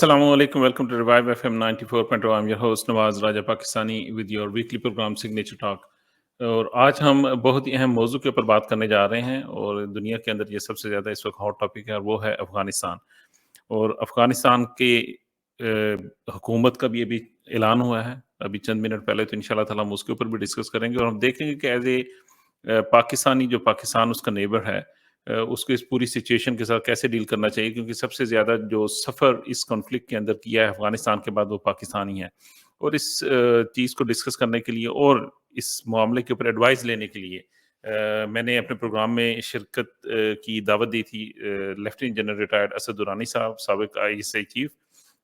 Assalamu alaikum. Welcome to Revive FM 94.0. I'm your host Nawaz Raja Pakistani with your weekly program Signature Talk. اور آج ہم بہت ہی اہم موضوع کے اوپر بات کرنے جا رہے ہیں اور دنیا کے اندر یہ سب سے زیادہ اس وقت ہاٹ ٹاپک ہے اور وہ ہے افغانستان. اور افغانستان کے حکومت کا بھی ابھی اعلان ہوا ہے ابھی چند منٹ پہلے، تو انشاءاللہ تعالیٰ ہم اس کے اوپر بھی ڈسکس کریں گے اور ہم دیکھیں گے کہ ایز اے پاکستانی، جو پاکستان اس کا نیبر ہے، اس کو اس پوری سچویشن کے ساتھ کیسے ڈیل کرنا چاہیے، کیونکہ سب سے زیادہ جو سفر اس کانفلکٹ کے اندر کیا ہے افغانستان کے بعد وہ پاکستانی ہے. اور اس چیز کو ڈسکس کرنے کے لیے اور اس معاملے کے اوپر ایڈوائز لینے کے لیے میں نے اپنے پروگرام میں شرکت کی دعوت دی تھی lieutenant general retired Asad Durrani صاحب، سابق ISI چیف،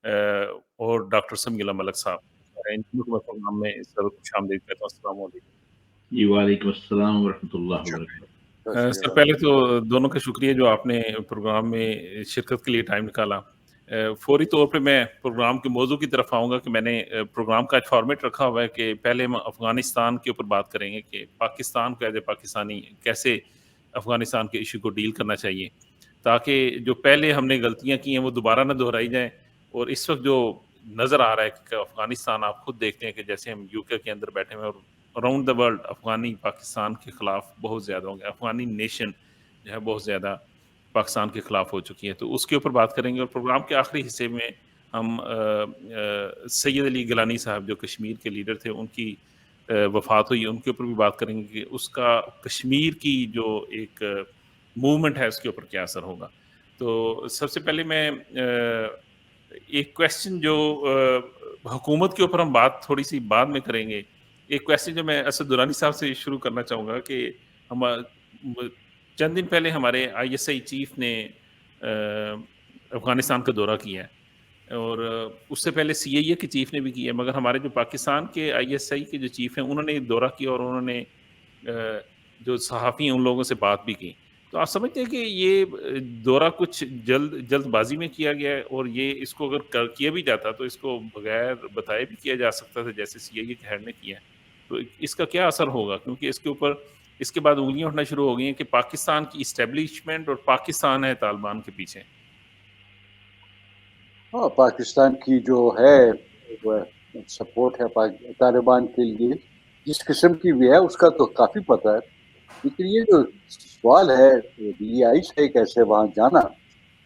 اور ڈاکٹر سمیع اللہ ملک صاحب. ان دونوں کو میں پروگرام میں سر خوش آمدید کہتا ہوں. السلام علیکم. جی وعلیکم السلام ورحمۃ اللہ وبرکاتہ. سر پہلے تو دونوں کا شکریہ جو آپ نے پروگرام میں شرکت کے لیے ٹائم نکالا. فوری طور پہ میں پروگرام کے موضوع کی طرف آؤں گا کہ میں نے پروگرام کا ایک فارمیٹ رکھا ہوا ہے کہ پہلے ہم افغانستان کے اوپر بات کریں گے کہ پاکستان کو ایز اے پاکستانی کیسے افغانستان کے ایشو کو ڈیل کرنا چاہیے، تاکہ جو پہلے ہم نے غلطیاں کی ہیں وہ دوبارہ نہ دہرائی جائیں. اور اس وقت جو نظر آ رہا ہے کہ افغانستان، آپ خود دیکھتے ہیں کہ جیسے ہم UK کے اندر بیٹھے ہوئے اور around the world Afghani Pakistan کے خلاف بہت زیادہ ہوں گے، افغانی نیشن جو ہے بہت زیادہ پاکستان کے خلاف ہو چکی ہے، تو اس کے اوپر بات کریں گے. اور پروگرام کے آخری حصے میں ہم سید علی گیلانی صاحب جو کشمیر کے لیڈر تھے، ان کی وفات ہوئی، ان کے اوپر بھی بات کریں گے کہ اس کا کشمیر کی جو ایک موومنٹ ہے اس کے اوپر کیا اثر ہوگا. تو سب سے پہلے میں ایک کویسچن جو حکومت کے اوپر ہم بات تھوڑی سی بعد میں کریں گے، ایک کویسچن جو میں اسد درانی صاحب سے شروع کرنا چاہوں گا کہ ہم چند دن پہلے ہمارے ISI چیف نے افغانستان کا دورہ کیا ہے اور اس سے پہلے CIA کے چیف نے بھی کیا ہے، مگر ہمارے جو پاکستان کے ISI کے جو چیف ہیں انہوں نے دورہ کیا اور انہوں نے جو صحافی ہیں ان لوگوں سے بات بھی کی. تو آپ سمجھتے ہیں کہ یہ دورہ کچھ جلد بازی میں کیا گیا ہے، اور یہ اس کو اگر کیا بھی جاتا تو اس کو بغیر بتائے بھی کیا جا سکتا تھا جیسے CIA کے ہیڈ نے کیا ہے، تو اس کا کیا اثر ہوگا؟ کیونکہ اس کے اوپر اس کے بعد انگلیاں اٹھنا شروع ہو گئی ہیں کہ پاکستان کی اسٹیبلشمنٹ اور پاکستان ہے طالبان کے پیچھے. ہاں، پاکستان کی جو ہے سپورٹ ہے طالبان کے لیے جس قسم کی بھی ہے اس کا تو کافی پتہ ہے. لیکن یہ جو سوال ہے DI سے کیسے وہاں جانا،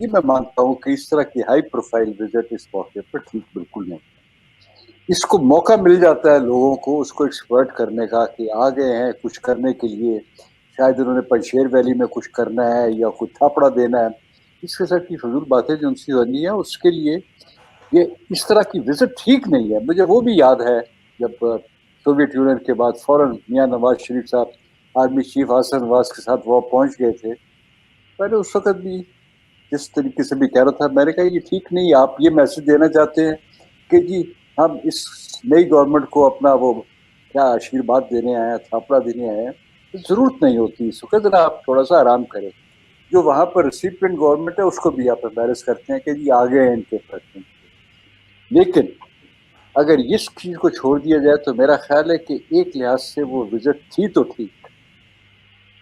یہ میں مانتا ہوں کہ اس طرح کی ہائی پروفائل وزٹ اس موقع پر ٹھیک بالکل نہیں. اس کو موقع مل جاتا ہے لوگوں کو اس کو ایکسپلائٹ کرنے کا کہ آ گئے ہیں کچھ کرنے کے لیے، شاید انہوں نے پنشیر ویلی میں کچھ کرنا ہے یا کچھ تھاپڑا دینا ہے. اس قسم کی فضول باتیں جو ان سے ہونی ہیں اس کے لیے یہ اس طرح کی وزٹ ٹھیک نہیں ہے. مجھے وہ بھی یاد ہے جب سوویت یونین کے بعد فوراً میاں نواز شریف صاحب آرمی چیف حسن نواز کے ساتھ وہ پہنچ گئے تھے. میں نے اس وقت بھی جس طریقے سے بھی کہہ رہا تھا، میں نے کہا یہ ٹھیک نہیں. آپ یہ میسج دینا چاہتے ہیں کہ جی ہم اس نئی گورنمنٹ کو اپنا وہ کیا آشیرواد دینے آئے ہیں، تھاپڑا دینے آئے ہیں، ضرورت نہیں ہوتی. اس وقت ذرا آپ تھوڑا سا آرام کریں. جو وہاں پر ریسیپینٹ گورنمنٹ ہے اس کو بھی آپ امبیرس کرتے ہیں کہ جی آگے ہیں ان کے پریزیڈنٹ. لیکن اگر اس چیز کو چھوڑ دیا جائے تو میرا خیال ہے کہ ایک لحاظ سے وہ وزٹ تھی تو ٹھیک.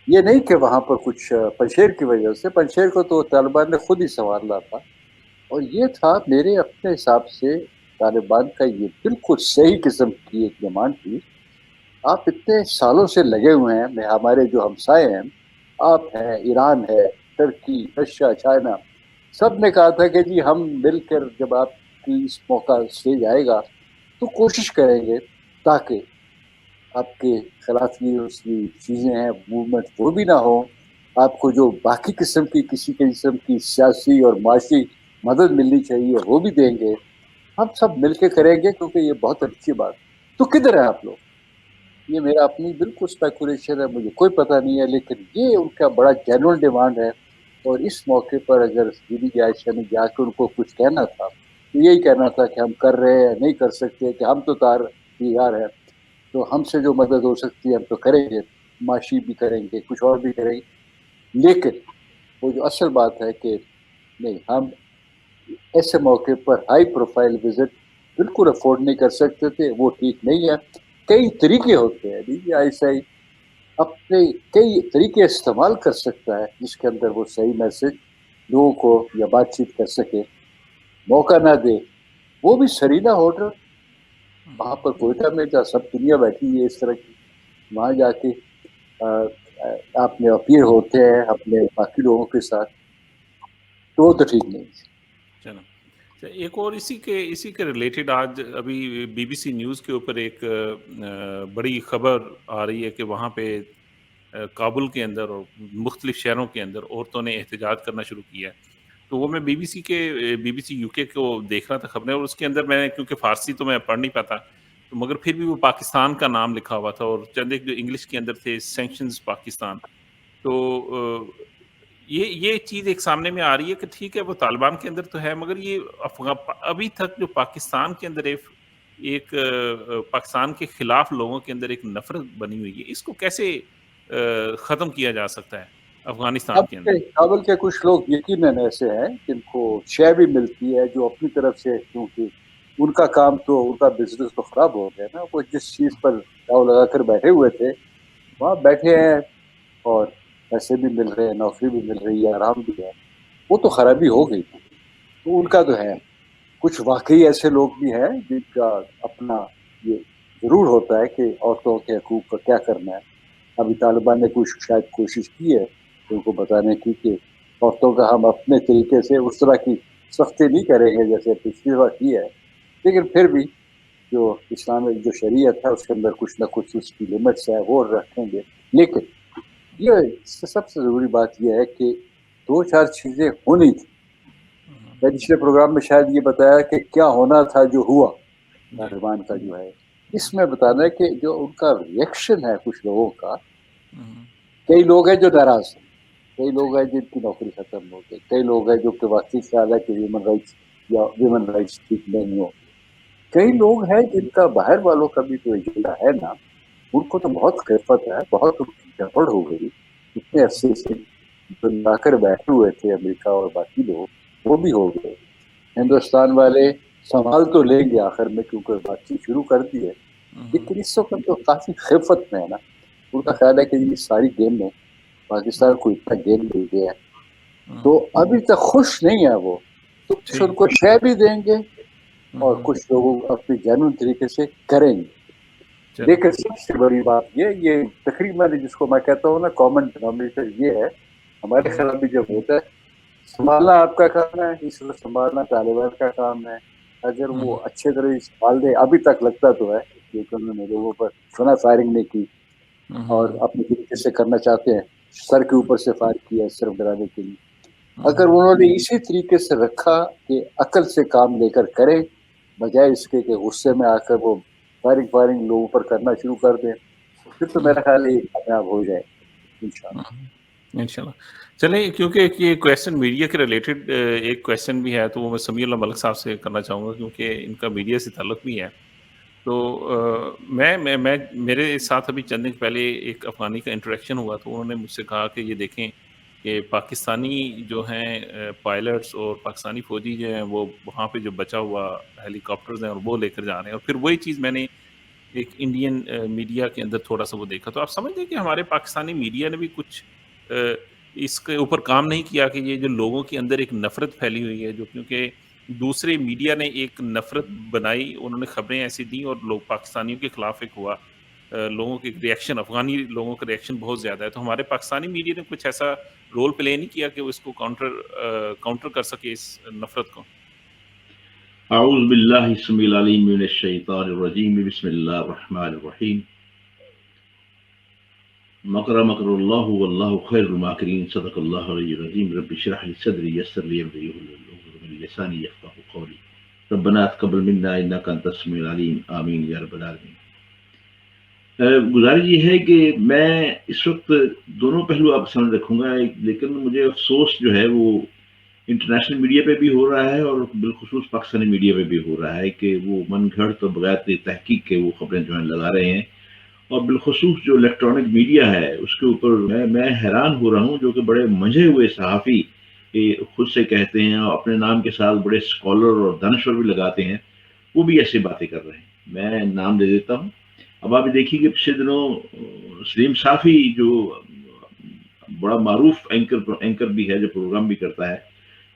یہ نہیں کہ وہاں پر کچھ پنشیر کی وجہ سے، پنشیر کو تو طالبان نے خود ہی سنوارا تھا، اور یہ تھا میرے اپنے حساب سے طالبان کا یہ بالکل صحیح قسم کی ایک ڈیمانڈ تھی. آپ اتنے سالوں سے لگے ہوئے ہیں، ہمارے جو ہمسائے ہیں، آپ ہیں، ایران ہے، ترکی، رشیا، چائنا، سب نے کہا تھا کہ جی ہم مل کر جب آپ کی اس موقع اسٹیج آئے گا تو کوشش کریں گے تاکہ آپ کے خلاف یہ اس کی چیزیں ہیں موومنٹ وہ بھی نہ ہو. آپ کو جو باقی قسم کی کسی قسم کی سیاسی اور معاشی مدد ملنی چاہیے وہ بھی دیں گے. ہم سب مل کے کریں گے کیونکہ یہ بہت اچھی بات. تو کدھر ہیں آپ لوگ؟ یہ میرا اپنی بالکل اسپیکولیشن ہے، مجھے کوئی پتہ نہیں ہے، لیکن یہ ان کا بڑا جینوئن ڈیمانڈ ہے. اور اس موقع پر اگر عائشہ نے جا کے ان کو کچھ کہنا تھا تو یہی کہنا تھا کہ ہم کر رہے ہیں، نہیں کر سکتے، کہ ہم تو تیار ہیں، تو ہم سے جو مدد ہو سکتی ہے ہم تو کریں گے، معاشی بھی کریں گے، کچھ اور بھی کریں گے. لیکن وہ جو اصل بات ہے کہ نہیں، ہم ایسے موقع پر ہائی پروفائل وزٹ بالکل افورڈ نہیں کر سکتے تھے. وہ ٹھیک نہیں ہے. کئی طریقے ہوتے ہیں DI اپنے کئی طریقے استعمال کر سکتا ہے جس کے اندر وہ صحیح میسج لوگوں کو یا بات چیت کر سکے. موقع نہ دے. وہ بھی سرینا ہوٹل وہاں پر کوئٹہ میں جہاں سب دنیا بیٹھی ہے اس طرح کی, وہاں جا کے آپ نے اپیئر ہوتے ہیں اپنے باقی لوگوں کے ساتھ, تو وہ تو ٹھیک نہیں. چلو ایک اور اسی کے ریلیٹڈ آج ابھی بی بی سی نیوز کے اوپر ایک بڑی خبر آ رہی ہے کہ وہاں پہ کابل کے اندر اور مختلف شہروں کے اندر عورتوں نے احتجاج کرنا شروع کیا ہے. تو وہ میں بی بی سی یو کے کو دیکھ رہا تھا خبریں, اور اس کے اندر میں کیونکہ فارسی تو میں پڑھ نہیں پاتا تو مگر پھر بھی وہ پاکستان کا نام لکھا ہوا تھا, اور چند ایک جو انگلش کے اندر تھے سینکشنز پاکستان. تو یہ چیز ایک سامنے میں آ رہی ہے کہ ٹھیک ہے وہ طالبان کے اندر تو ہے, مگر یہ ابھی تک جو پاکستان کے اندر ایک پاکستان کے خلاف لوگوں کے اندر ایک نفرت بنی ہوئی ہے, اس کو کیسے ختم کیا جا سکتا ہے افغانستان کے اندر؟ کابل کے کچھ لوگ یقیناً ایسے ہیں جن کو شے بھی ملتی ہے, جو اپنی طرف سے, کیونکہ ان کا کام تو ان کا بزنس تو خراب ہو گیا نا, وہ جس چیز پر داؤ لگا کر بیٹھے ہوئے تھے وہاں بیٹھے ہیں اور پیسے بھی مل رہے ہیں, نوکری بھی مل رہی ہے, آرام بھی ہے, وہ تو خرابی ہو گئی. تو ان کا تو ہے. کچھ واقعی ایسے لوگ بھی ہیں جن کا اپنا یہ ضرور ہوتا ہے کہ عورتوں کے حقوق کا کیا کرنا ہے. ابھی طالبان نے کچھ شاید کوشش کی ہے ان کو بتانے کی کہ عورتوں کا ہم اپنے طریقے سے اس طرح کی سختی نہیں کریں گے جیسے پچھلی بار کی ہے, لیکن پھر بھی جو اسلامک جو شریعت ہے اس کے اندر کچھ نہ کچھ اس کی لمٹس ہے وہ رکھیں گے. لیکن یہ سب سے ضروری بات یہ ہے کہ 2-4 چیزیں ہونی تھی. میں پچھلے پروگرام میں شاید یہ بتایا کہ کیا ہونا تھا جو ہوا طالبان کا جو ہے, اس میں بتانا ہے کہ جو ان کا ریئیکشن ہے کچھ لوگوں کا, کئی لوگ ہیں جو ناراض ہیں, کئی لوگ ہیں جن کی نوکری ختم ہو گئی, کئی لوگ ہیں جو کہ واقعی خیال ہے کہ ہیومن رائٹس یا ویمن رائٹس ٹھیک نہیں ہو, کئی لوگ ہیں جن کا باہر والوں کا بھی تو ایجنڈا ہے نا, ان کو تو بہت خیفت ہے, بہت ان کی گڑبڑ ہو گئی. اتنے عرصے سے لا کر بیٹھے ہوئے تھے امریکہ اور باقی لوگ, وہ بھی ہو گئے. ہندوستان والے سنبھال تو لیں گے آخر میں کیونکہ بات چیت شروع کر دی ہے, لیکن اس وقت تو کافی خیفت میں ہے نا. ان کا خیال ہے کہ یہ ساری گیم میں پاکستان کو اتنا گیم مل گیا ہے, تو ابھی تک خوش نہیں ہے وہ, تو کچھ ان کو شے بھی دیں گے اور کچھ لوگوں اپنی جینوئن طریقے سے کریں گے. لیکن سب سے بڑی بات یہ تقریباً جس کو میں کہتا ہوں نا کامن ڈینومینیٹر یہ ہے, ہمارے خیال بھی جب ہوتا ہے سنبھالنا آپ کا کام ہے, اس وقت سنبھالنا طالبان کا کام ہے. اگر وہ اچھے طرح سنبھال دے, ابھی تک لگتا تو ہے کیونکہ انہوں نے لوگوں پر سنا فائرنگ نہیں کی اور اپنے طریقے سے کرنا چاہتے ہیں, سر کے اوپر سے فائر کیا صرف ڈرانے کے لیے. اگر انہوں نے اسی طریقے سے رکھا کہ عقل سے کام لے کر کریں بجائے اس کے کہ غصے میں آ کر وہ فائرنگ لوگوں پر کرنا شروع کر دیں, پھر تو میرا خیال ہے کامیاب ہو جائے انشاءاللہ. چلیں, کیونکہ یہ کویسچن میڈیا کے ریلیٹڈ ایک کویسچن بھی ہے تو وہ میں سمیع اللہ ملک صاحب سے کرنا چاہوں گا کیونکہ ان کا میڈیا سے تعلق بھی ہے. تو میں میرے ساتھ ابھی چند دن پہلے ایک افغانی کا انٹریکشن ہوا تو انہوں نے مجھ سے کہا کہ یہ دیکھیں کہ پاکستانی جو ہیں پائلٹس اور پاکستانی فوجی جو ہیں وہ وہاں پہ جو بچا ہوا ہیلی کاپٹرز ہیں اور وہ لے کر جا رہے ہیں, اور پھر وہی چیز میں نے ایک انڈین میڈیا کے اندر تھوڑا سا وہ دیکھا. تو آپ سمجھتے ہیں کہ ہمارے پاکستانی میڈیا نے بھی کچھ اس کے اوپر کام نہیں کیا کہ یہ جو لوگوں کے اندر ایک نفرت پھیلی ہوئی ہے, جو کیونکہ دوسرے میڈیا نے ایک نفرت بنائی, انہوں نے خبریں ایسی دیں اور لوگ پاکستانیوں کے خلاف ایک ہوا, لوگوں کے ریئیکشن, افغانی لوگوں کا ریئیکشن بہت زیادہ ہے. تو ہمارے پاکستانی میڈیا نے کچھ ایسا رول پلے نہیں کیا کہ وہ اس کو کاؤنٹر کر سکے اس نفرت کو؟ اعوذ باللہ السمیع العلیم من الشیطان الرجیم, بسم اللہ الرحمن الرحیم. مکر مکر اللہ واللہ خیر الماکرین, صدق اللہ العلی العظیم. رب اشرح لی صدری یسر لی امری واحلل عقدۃ من لسانی یفقہوا قولی. ربنا تقبل منا انک انت السمیع العلیم, آمین یا رب العالمین. گزارش یہ ہے کہ میں اس وقت دونوں پہلو آپ سامنے رکھوں گا, لیکن مجھے افسوس جو ہے وہ انٹرنیشنل میڈیا پہ بھی ہو رہا ہے اور بالخصوص پاکستانی میڈیا پہ بھی ہو رہا ہے کہ وہ من گھڑت اور بغیر تحقیق کے وہ خبریں جو ہیں لگا رہے ہیں, اور بالخصوص جو الیکٹرانک میڈیا ہے اس کے اوپر میں حیران ہو رہا ہوں, جو کہ بڑے منجھے ہوئے صحافی خود سے کہتے ہیں اور اپنے نام کے ساتھ بڑے اسکالر اور دانشور بھی لگاتے ہیں, وہ بھی ایسی باتیں کر رہے ہیں. میں نام دے دیتا ہوں. اب آپ دیکھیے کہ پچھلے دنوں سلیم صافی جو بڑا معروف اینکر بھی ہے, جو پروگرام بھی کرتا ہے,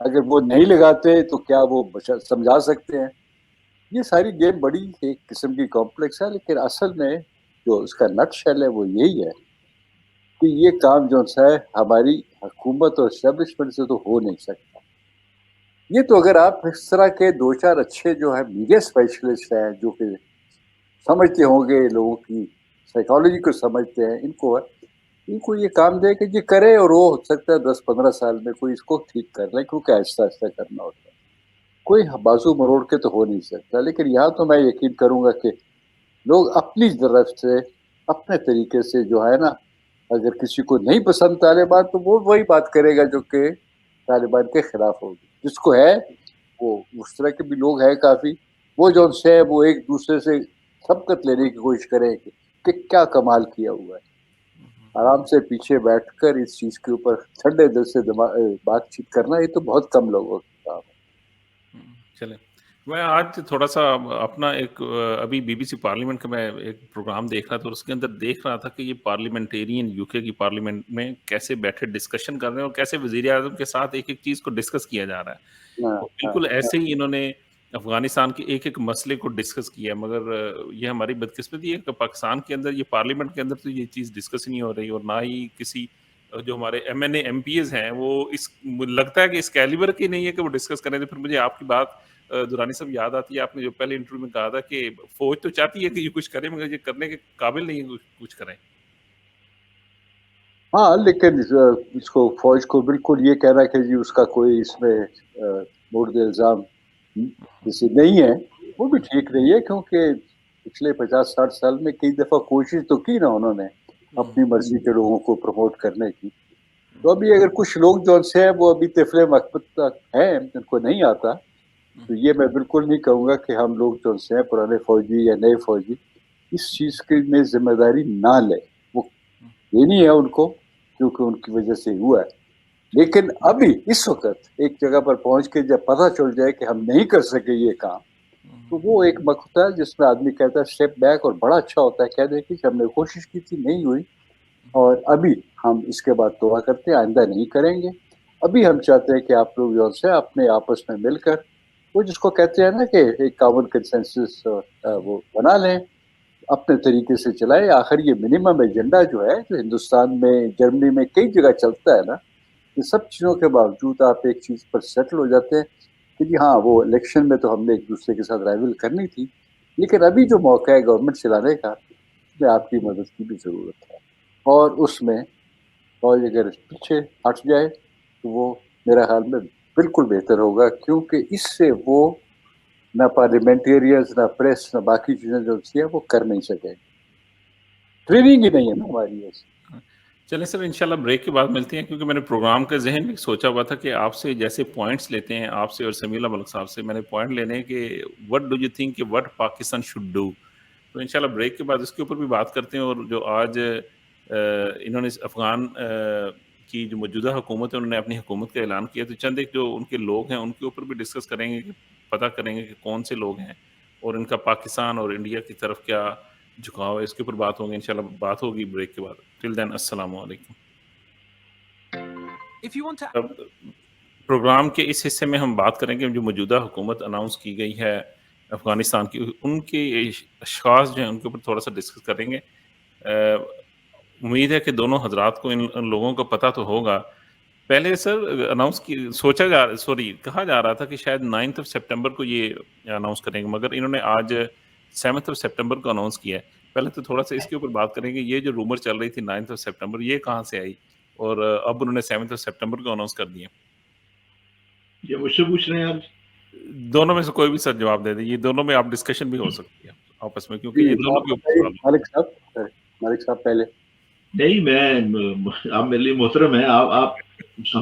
اگر وہ نہیں لگاتے تو کیا وہ سمجھا سکتے ہیں؟ یہ ساری گیم بڑی ایک قسم کی کمپلیکس ہے، لیکن اصل میں جو اس کا نٹ شیل ہے وہ یہی ہے کہ یہ کام جو ہے ہماری حکومت اور اسٹیبلشمنٹ سے تو ہو نہیں سکتا. یہ تو اگر آپ اس طرح کے دو چار اچھے جو ہے میڈیا اسپیشلسٹ ہیں جو کہ سمجھتے ہوں گے لوگوں کی سائیکالوجی کو سمجھتے ہیں، ان کو یہ کام دے کہ یہ کرے، اور وہ ہو سکتا ہے 10-15 سال میں کوئی اس کو ٹھیک کر لے، کیونکہ آہستہ آہستہ کرنا ہوتا ہے. کوئی بازو مروڑ کے تو ہو نہیں سکتا. لیکن یہاں تو میں یقین کروں گا کہ لوگ اپنی طرف سے اپنے طریقے سے جو ہے نا، اگر کسی کو نہیں پسند طالبان تو وہ وہی بات کرے گا جو کہ طالبان کے خلاف ہوگی. جس کو ہے وہ اس طرح کے بھی لوگ ہیں کافی، وہ جو سے وہ ایک دوسرے سے سبقت لینے کی کوشش کریں کہ کیا کمال کیا ہوا ہے. آرام سے پیچھے بیٹھ کر اس چیز کے اوپر ٹھنڈے دل سے بات چیت کرنا، یہ تو بہت کم لوگوں کا کام ہے. چلیں، میں آج تھوڑا سا اپنا ایک ابھی بی بی سی پارلیمنٹ کا میں ایک پروگرام دیکھ رہا تھا، اور اس کے اندر دیکھ رہا تھا کہ یہ پارلیمنٹیرین یو کے کی پارلیمنٹ میں کیسے بیٹھے ڈسکشن کر رہے ہیں، اور کیسے وزیر اعظم کے ساتھ ایک ایک چیز کو ڈسکس کیا جا رہا ہے. ہاں، اور ہاں، بالکل ایسے ہی انہوں نے افغانستان کے ایک ایک مسئلے کو ڈسکس کیا، مگر یہ ہماری بدقسمتی ہے کہ پاکستان کے اندر یہ پارلیمنٹ کے اندر تو یہ چیز ڈسکس نہیں ہو رہی، اور نہ ہی کسی جو ہمارے M N A M P As ہیں وہ اس لگتا ہے کہ اس کیلیبر کی نہیں ہے کہ وہ ڈسکس کریں. تو پھر مجھے آپ کی بات دورانی صاحب یاد آتی ہے، آپ نے جو پہلے انٹرویو میں کہا تھا کہ فوج تو چاہتی ہے کہ یہ کچھ کرے، مگر یہ کرنے کے قابل نہیں ہے کچھ کریں. ہاں، لیکن اس کو فوج کو بالکل یہ کہنا کہ جی اس کا کوئی اس میں مورد الزام جیسے نہیں ہے، وہ بھی ٹھیک نہیں ہے، کیونکہ پچھلے 50-60 سال میں کئی دفعہ کوشش تو کی نا انہوں نے اپنی مرضی کے لوگوں کو پروموٹ کرنے کی. تو ابھی اگر کچھ لوگ جو سے ہیں وہ ابھی طفل مقبت تک ہیں، جن کو نہیں آتا، تو یہ میں بالکل نہیں کہوں گا کہ ہم لوگ جو سے ہیں پرانے فوجی یا نئے فوجی اس چیز کی میں ذمہ داری نہ لیں. وہ دینی ہے ان کو، کیونکہ ان کی وجہ سے ہوا ہے. لیکن ابھی اس وقت ایک جگہ پر پہنچ کے جب پتہ چل جائے کہ ہم نہیں کر سکے یہ کام، تو وہ ایک وقت ہے جس میں آدمی کہتا ہے اسٹیپ بیک، اور بڑا اچھا ہوتا ہے کہہ دے کہ ہم نے کوشش کی تھی، نہیں ہوئی، اور ابھی ہم اس کے بعد توبہ کرتے ہیں، آئندہ نہیں کریں گے. ابھی ہم چاہتے ہیں کہ آپ لوگ جو سے اپنے آپس میں مل کر وہ جس کو کہتے ہیں نا کہ ایک کامن کنسنسس وہ بنا لیں، اپنے طریقے سے چلائے. آخر یہ منیمم ایجنڈا جو ہے جو ہندوستان میں، جرمنی میں کئی جگہ چلتا ہے نا، یہ سب چیزوں کے باوجود آپ ایک چیز پر سیٹل ہو جاتے ہیں کہ جی ہاں وہ الیکشن میں تو ہم نے ایک دوسرے کے ساتھ رائول کرنی تھی، لیکن ابھی جو موقع ہے گورنمنٹ چلانے کا، اس میں آپ کی مدد کی بھی ضرورت ہے. اور اس میں فوج اگر پیچھے ہٹ جائے تو وہ میرا خیال میں بالکل بہتر ہوگا، کیونکہ اس سے وہ نہ پارلیمنٹیرینز، نہ پریس، نہ باقی چیزیں جو ہیں وہ کر نہیں سکیں. ٹریننگ ہی نہیں ہے نا ہماری ایسی. چلیں سر، انشاءاللہ بریک کے بعد ملتے ہیں، کیونکہ میں نے پروگرام کا ذہن میں سوچا ہوا تھا کہ آپ سے جیسے پوائنٹس لیتے ہیں، آپ سے اور سمیع اللہ ملک صاحب سے میں نے پوائنٹ لینے ہیں کہ وٹ ڈو یو تھنک کہ وٹ پاکستان شوڈ ڈو. تو انشاءاللہ بریک کے بعد اس کے اوپر بھی بات کرتے ہیں. اور جو آج انہوں نے افغان کی جو موجودہ حکومت ہے انہوں نے اپنی حکومت کا اعلان کیا، تو چند ایک جو ان کے لوگ ہیں ان کے اوپر بھی ڈسکس کریں گے، کہ پتہ کریں گے کہ کون سے لوگ ہیں اور ان کا پاکستان اور انڈیا کی طرف کیا جھکاؤ ہے. اس کے اوپر بات ہوگی انشاءاللہ، بات ہوگی بریک کے بعد. ٹل دین السلام علیکم. اب پروگرام کے اس حصے میں ہم بات کریں گے جو موجودہ حکومت اناؤنس کی گئی ہے افغانستان کی، ان کے اشخاص جو ہیں ان کے اوپر تھوڑا سا ڈسکس کریں گے. امید ہے کہ دونوں حضرات کو ان لوگوں کا پتہ تو ہوگا. پہلے سر اناؤنس کی کہا جا رہا تھا کہ شاید 9 سپٹمبر کو یہ اناؤنس کریں گے، مگر انہوں نے آج 7 سپٹمبر کو اناؤنس کیا ہے. پہلے تو تھوڑا سا اس کے اوپر بات کریں گے، یہ جو رومر چل رہی تھی 9 سپٹمبر، یہ کہاں سے آئی، اور اب انہوں نے 7 سپٹمبر کو اناؤنس کر دیا. یہ مجھ سے پوچھ رہے ہیں آپ؟ دونوں میں سے کوئی بھی سر جواب دے دیں، یہ دونوں میں آپ ڈسکشن بھی ہو سکتی ہے آپس میں، کیونکہ یہ دونوں کے اوپر سوال ہے. مالک صاحب پہلے. نہیں، میں آپ میرے لیے محترم ہیں. آپ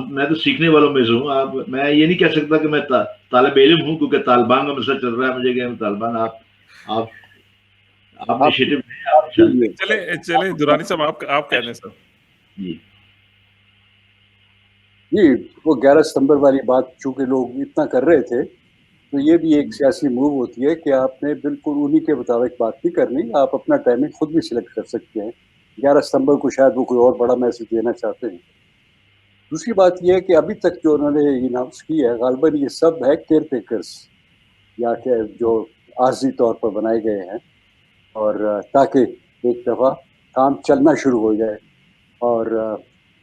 میں تو سیکھنے والوں میں سے ہوں. میں یہ نہیں کہہ سکتا کہ میں طالب علم ہوں، کیونکہ طالبان کا مسئلہ چل رہا ہے. مجھے کہ طالبان آپ چلیں دورانی صاحب آپ کہہ دیں سر. جی جی، وہ 11 ستمبر والی بات چونکہ لوگ اتنا کر رہے تھے، تو یہ بھی ایک سیاسی موو ہوتی ہے کہ آپ نے بالکل انہی کے مطابق بات نہیں کرنی، آپ اپنا ٹائمنگ خود بھی سلیکٹ کر سکتے ہیں. 11 ستمبر کو شاید وہ کوئی اور بڑا میسج دینا چاہتے ہیں. دوسری بات یہ ہے کہ ابھی تک جو انہوں نے اناؤنس کی ہے غالباً یہ سب ہے کیئر ٹیکرس یا کہ جو عارضی طور پر بنائے گئے ہیں، اور تاکہ ایک دفعہ کام چلنا شروع ہو جائے. اور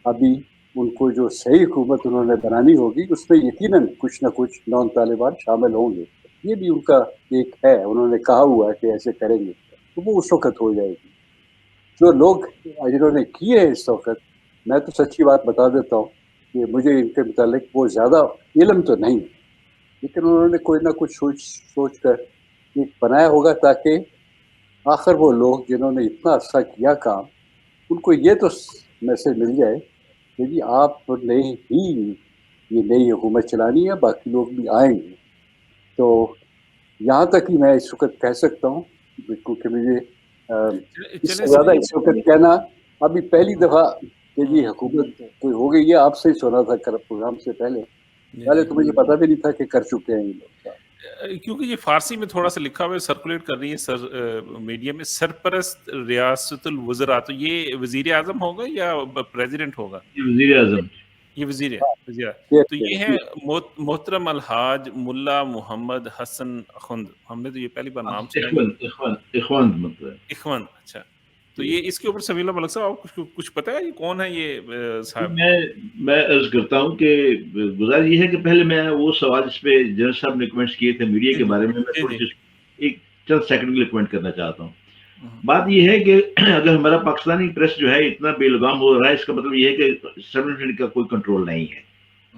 ابھی ان کو جو صحیح حکومت انہوں نے بنانی ہوگی اس میں یقیناً کچھ نہ کچھ نان طالبان شامل ہوں گے. یہ بھی ان کا ایک ہے، انہوں نے کہا ہوا ہے کہ ایسے کریں گے، تو وہ اس وقت ہو جائے گی. جو لوگ جنہوں نے کیے ہیں اس وقت، میں تو سچی بات بتا دیتا ہوں کہ مجھے ان کے متعلق وہ زیادہ علم تو نہیں، لیکن انہوں نے کوئی نہ کچھ سوچ کر ایک بنایا ہوگا تاکہ آخر وہ لوگ جنہوں نے اتنا عرصہ کیا کام، ان کو یہ تو میسج مل جائے کہ جی آپ نے ہی یہ نئی حکومت چلانی ہے، باقی لوگ بھی آئیں گے. تو یہاں تک ہی میں اس وقت کہہ سکتا ہوں، کیونکہ مجھے اس سے زیادہ اس وقت کہنا ابھی پہلی دفعہ کہ جی حکومت کوئی ہو گئی ہے. آپ سے ہی سنا تھا پروگرام سے پہلے تو مجھے پتا بھی نہیں تھا کہ کر چکے ہیں یہ لوگ. کیونکہ یہ فارسی میں تھوڑا سا لکھا ہوا ہے، سرکولیٹ کر رہی ہے میڈیا میں، سرپرست ریاست الوزراء. تو یہ وزیر اعظم ہوگا یا پریزیڈنٹ ہوگا؟ وزیر اعظم. یہ وزیر تو یہ ہے محترم الحاج ملا محمد حسن اخوند. ہم نے تو یہ پہلی بار نام سنا. اخوند. اچھا، تو یہ اس کے اوپر سمیع اللہ ملک صاحب آپ کچھ پتا ہے یہ کون ہے یہ صاحب؟ میں عرض کرتا ہوں کہ گزارش یہ ہے کہ پہلے میں وہ سوال جس پہ جنرل صاحب نے کمنٹس کیے تھے میڈیا کے بارے میں تھوڑی سی ایک چند سیکنڈ کے لیے کمنٹ کرنا چاہتا ہوں. بات یہ ہے کہ اگر ہمارا پاکستانی پریس جو ہے اتنا بے لگام ہو رہا ہے، اس کا مطلب یہ ہے کہ اسٹیبلشمنٹ کا کوئی کنٹرول نہیں ہے.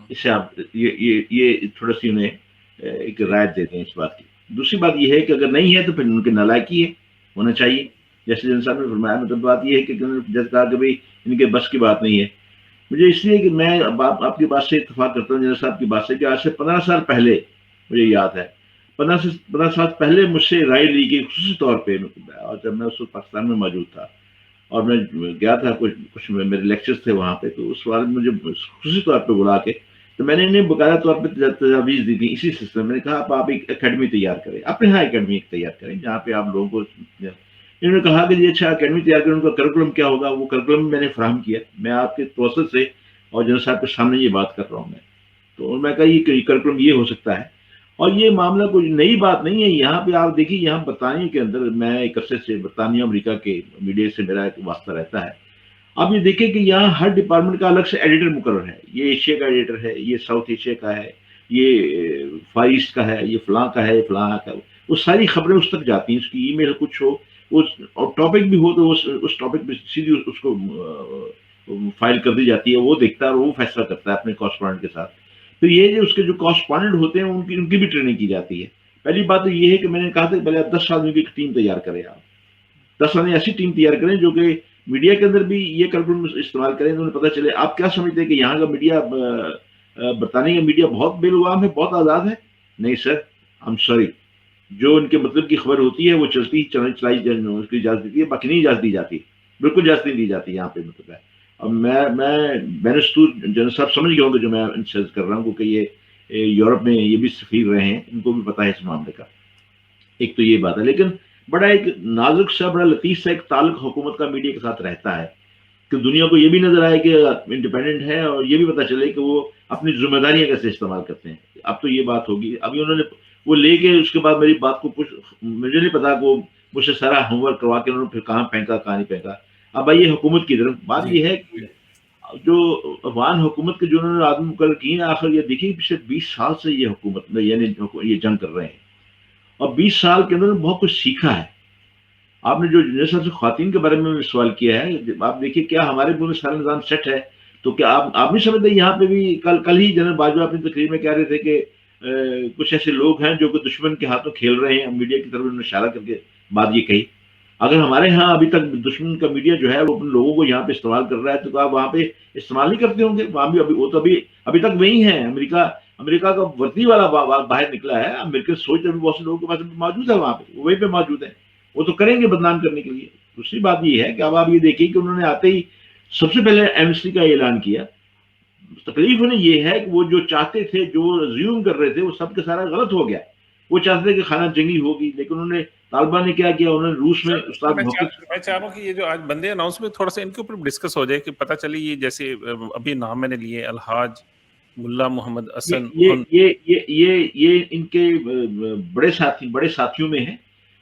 اس سے آپ یہ تھوڑا سی انہیں ایک رائے دیتے ہیں اس بات کی. دوسری بات یہ ہے کہ اگر نہیں ہے تو پھر ان کے نالائکی ہے، ہونا چاہیے. جیسے جن صاحب نے فرمایا، مطلب بات یہ ہے کہ جیسے کہا کہ بھائی ان کے بس کی بات نہیں ہے. مجھے اس لیے کہ میں آپ کی بات سے اتفاق کرتا ہوں جنرل صاحب کی بات سے، کہ آج سے 15 سال پہلے مجھے یاد ہے، 15 سال پہلے مجھ سے رائے لی گئی خصوصی طور پہ، اور جب میں اس وقت پاکستان میں موجود تھا اور میں گیا تھا، کچھ میرے لیکچرز تھے وہاں پہ، تو اس والد مجھے خصوصی طور پہ بلا کے تو میں نے انہیں باقاعدہ طور پہ تجاویز دی تھی اسی سلسلے میں. نے کہا آپ ایک اکیڈمی تیار کریں، اپنے یہاں اکیڈمی تیار کریں جہاں پہ آپ لوگوں کو. انہوں نے کہا کہ یہ اچھا اکیڈمی تیار کریں، ان کا کریکولم کیا ہوگا. وہ کریکولم میں نے فراہم کیا. میں آپ کے توسط سے اور جنرل صاحب کے سامنے یہ بات کر رہا ہوں. تو میں کہا یہ کریکولم یہ ہو سکتا ہے. اور یہ معاملہ کوئی نئی بات نہیں ہے. یہاں پہ آپ دیکھیے، یہاں برطانیہ کے اندر میں ایک عرصے سے برطانیہ امریکہ کے میڈیا سے میرا ایک واسطہ رہتا ہے. آپ یہ دیکھیں کہ یہاں ہر ڈپارٹمنٹ کا الگ سے ایڈیٹر مقرر ہے. یہ ایشیا کا ایڈیٹر ہے، یہ ساؤتھ ایشیا کا ہے، یہ فار ایسٹ کا ہے، یہ فلاں کا ہے، فلاں کا. وہ ساری خبریں اس تک جاتی ہیں. اس کی ای میل کچھ ہو، اور ٹاپک بھی ہو تو اس ٹاپک پہ سیدھی اس کو فائل کر دی جاتی ہے. وہ دیکھتا ہے اور وہ فیصلہ کرتا ہے اپنے کورسپونڈنٹ کے ساتھ. پھر یہ جو اس کے جو کورسپونڈنٹ ہوتے ہیں ان کی بھی ٹریننگ کی جاتی ہے. پہلی بات تو یہ ہے کہ میں نے کہا تھا پہلے آپ 10 آدمی کی ایک ٹیم تیار کریں. آپ 10 آدمی ایسی ٹیم تیار کریں جو کہ میڈیا کے اندر بھی یہ کریکولم استعمال کریں. انہیں پتہ چلے. آپ کیا سمجھتے ہیں کہ یہاں کا میڈیا، برطانیہ کا میڈیا بہت بے لگام ہے، بہت آزاد ہے؟ نہیں سر، آئی ایم سوری. جو ان کے مطلب کی خبر ہوتی ہے وہ چلائی اس کی اجازت دیتی ہے، باقی نہیں اجازت دی جاتی. بالکل اجازت نہیں دی جاتی یہاں پہ. مطلب ہے اب میں بینستور جنرل صاحب سمجھ گیا ہوں کہ جو میں ان سے کر رہا ہوں، کیونکہ یہ یورپ میں یہ بھی سفیر رہے ہیں، ان کو بھی پتہ ہے اس معاملے کا. ایک تو یہ بات ہے. لیکن بڑا ایک نازک سا، بڑا لطیف سا ایک تعلق حکومت کا میڈیا کے ساتھ رہتا ہے کہ دنیا کو یہ بھی نظر آئے کہ انڈیپینڈنٹ ہے، اور یہ بھی پتہ چلے کہ وہ اپنی ذمہ داریاں کیسے استعمال کرتے ہیں. اب تو یہ بات ہوگی. ابھی انہوں نے وہ لے کے اس کے بعد میری بات کو مجھے نہیں پتا کہ وہ مجھ سے سارا ہوم ورک کروا کے انہوں نے پھر کہاں پھینکا کہاں نہیں پھینکا. اب آئیے حکومت کی طرف. بات یہ ہے کہ جو افغان حکومت کے جو انہوں نے آدمی مقرر کی ہیں، آخر یہ دیکھیے پچھلے 20 سال سے یہ حکومت میں یعنی یہ جنگ کر رہے ہیں، اور 20 سال کے اندر بہت کچھ سیکھا ہے. آپ نے جو جنرل صاحب سے خواتین کے بارے میں سوال کیا ہے، آپ دیکھیے کیا ہمارے ملک میں سارا نظام سیٹ ہے؟ تو کیا آپ نہیں سمجھتے یہاں پہ بھی کل ہی جنرل باجوہ اپنی تقریر میں کہہ رہے تھے کہ کچھ ایسے لوگ ہیں جو کہ دشمن کے ہاتھوں کھیل رہے ہیں. میڈیا کی طرف انہوں نے اشارہ کر کے بات یہ کہی. اگر ہمارے ہاں ابھی تک دشمن کا میڈیا جو ہے وہ اپنے لوگوں کو یہاں پہ استعمال کر رہا ہے، تو آپ وہاں پہ استعمال نہیں کرتے ہوں گے؟ وہاں بھی وہ تو ابھی تک وہی ہیں. امریکہ کا وردی والا باہر نکلا ہے. امریکہ سوچ ابھی بہت سے لوگوں کے پاس موجود ہے، وہاں پہ وہیں پہ موجود ہے. وہ تو کریں گے بدنام کرنے کے لیے. دوسری بات یہ ہے کہ اب آپ یہ دیکھیں کہ انہوں نے آتے ہی سب سے پہلے ایمنسٹی کا اعلان کیا. تکلیف انہیں یہ ہے کہ وہ جو چاہتے تھے، جو ریزیوم کر رہے تھے، وہ سب کے سارا غلط ہو گیا. وہ چاہتے تھے کہ خانہ جنگی ہوگی، لیکن انہوں نے طالبان نے کیا کیا، انہوں نے روس میں سر استاد میں محفوظ چاہ رہا ہوں کہ یہ جو آج بندے اناؤنس میں تھوڑا سا ان کے اوپر ڈسکس ہو جائے کہ پتہ چلے یہ جیسے ابھی نام میں نے لیے الحاج ملا محمد یہ حسن یہ ہن. یہ یہ یہ یہ ان کے بڑے ساتھیوں میں ہیں.